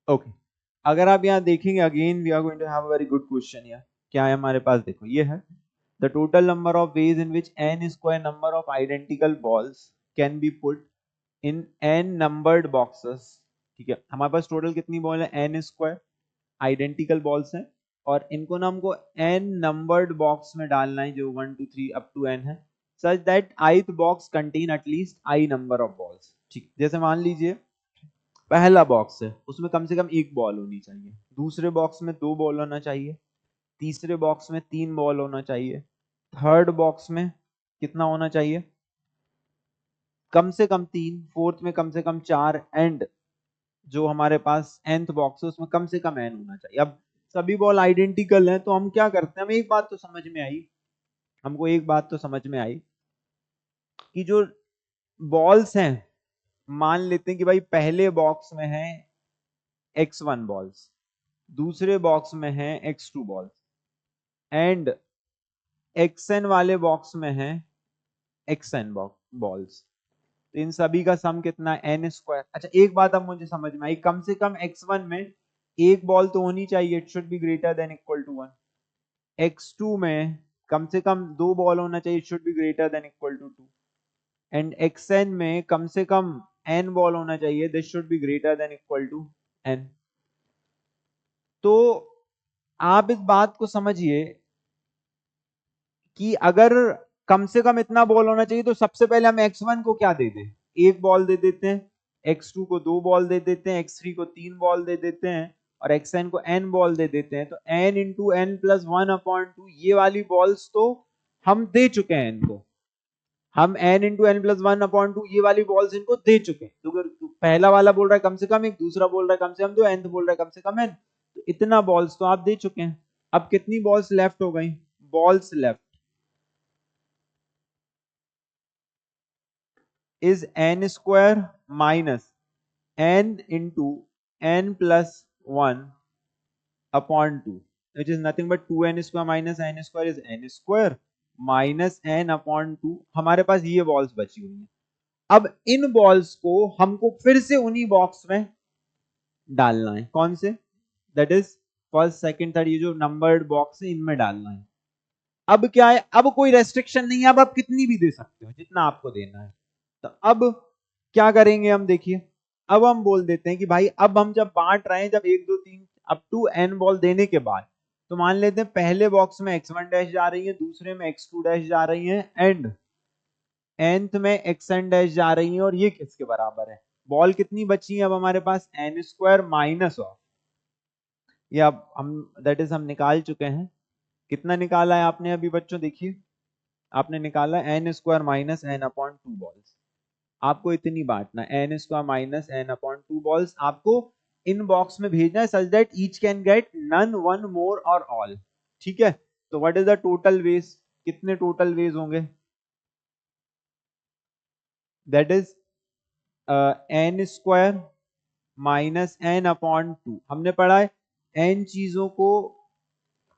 Okay अगर आप यहाँ देखेंगे again we are going to have a very good question यहाँ. क्या है हमारे पास, देखो ये है the total number of ways in which n square number of identical balls can be put in n numbered boxes. ठीक है, हमारे पास टोटल कितनी बॉल है, n स्क्वायर आइडेंटिकल बॉल्स हैं और इनको ना हमको n नंबर्ड बॉक्स में डालना है जो 1 2 3 अप टू n है, such that ith box contain at least i number of balls. ठीक, जैसे मान लीजिए पहला बॉक्स है उसमें कम से कम एक बॉल होनी चाहिए, दूसरे बॉक्स में दो बॉल होना चाहिए, तीसरे बॉक्स में तीन बॉल होना चाहिए, थर्ड बॉक्स में कितना होना चाहिए, कम से कम तीन, फोर्थ में कम से कम चार, एंड जो हमारे पास nth बॉक्स है उसमें कम से कम n होना चाहिए. अब सभी बॉल आइडेंटिकल हैं तो हम क्या करते हैं, हमें एक बात तो समझ में आई, हमको एक बात तो समझ में आई कि जो बॉल्स हैं, मान लेते हैं कि भाई पहले बॉक्स में है x1 बॉल्स, दूसरे बॉक्स में है x2 बॉल्स एंड xn वाले बॉक्स में है xn बॉल्स. तो इन सभी का सम कितना है, n स्क्वायर. अच्छा एक बात अब मुझे समझ में आई, कम से कम x1 में एक बॉल तो होनी चाहिए, it should be greater than equal to 1. x2 में कम से कम दो बॉल होना चाहिए, it should be greater than equal to 2. And xn में कम से कम n बॉल होना चाहिए, this should be greater than equal to n. तो आप इस बात को समझिए कि अगर कम से कम इतना बॉल होना चाहिए तो सबसे पहले हम x1 को क्या दे दें, एक बॉल दे देते हैं, x2 को दो बॉल दे देते हैं, x3 को तीन बॉल दे देते हैं और xn को n बॉल दे देते हैं. तो n इंटू n प्लस 1/2 ये वाली बॉल्स तो हम दे चुके हैं इनको, हम n इंटू n प्लस 1/2 ये वाली बॉल्स इनको दे चुके हैं. तो अगर पहला वाला बोल रहा है कम से कम एक, दूसरा बोल रहा है कम से कम दो, nth बोल रहा है कम से कम n, तो इतना बॉल्स तो आप दे चुके हैं. अब कितनी बॉल्स लेफ्ट हो गई, balls left is n square minus n into n plus 1 upon 2, which is nothing but 2n square minus n square is n square minus n upon 2. हमारे पास ये बॉल्स बची हुई हैं. अब इन बॉल्स को हमको फिर से उन्हीं बॉक्स में डालना है, कौन से, that is first second third, ये जो नंबर्ड बॉक्स है इनमें डालना है. अब क्या है, अब कोई रेस्ट्रिक्शन नहीं है, अब आप कितनी भी दे सकते हो जितना आपको देना है. तो अब क्या करेंगे हम, देखिए अब हम बोल देते हैं कि भाई अब हम जब बांट रहे हैं, जब एक दो तीन अप टू n बॉल देने के बाद, तो मान लेते हैं पहले बॉक्स में x1 डैश जा रही है, दूसरे में x2 डैश जा रही है एंड nth में xn डैश जा रही है, और ये किसके बराबर है, बॉल कितनी बची है अब हमारे पास, n स्क्वायर माइनस ऑफ, ये अब हम दैट इज हम निकाल चुके हैं. कितना निकाला है आपने अभी बच्चों, देखिए आपने निकाला n square minus n upon 2 balls. आपको इतनी बांटना है, n square minus n upon 2 balls आपको इन बॉक्स में भेजना है such that each can get none, one, more or all. ठीक है, तो what is the total ways, कितने टोटल वेज होंगे, that is n square minus n upon 2. हमने पढ़ा है n चीजों को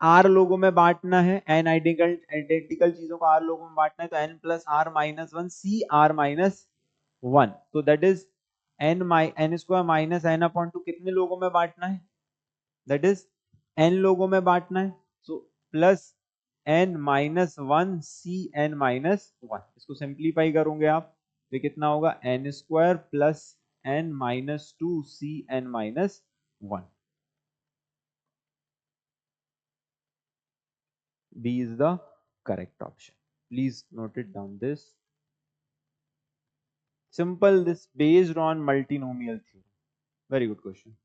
r लोगों में बांटना है, n आइडेंटिकल चीजों को r लोगों में बांटना है, तो n plus r minus 1 c r minus 1. तो that is n square minus n upon 2 कितने लोगों में बांटना है, दैट इज n लोगों में बांटना है. So plus n minus 1 c n minus 1, इसको सिंप्लीफाई करोगे आप तो कितना होगा, n square plus n minus 2 c n minus 1. B is the correct option. Please note it down this. Simple, this based on multinomial theorem. Very good question.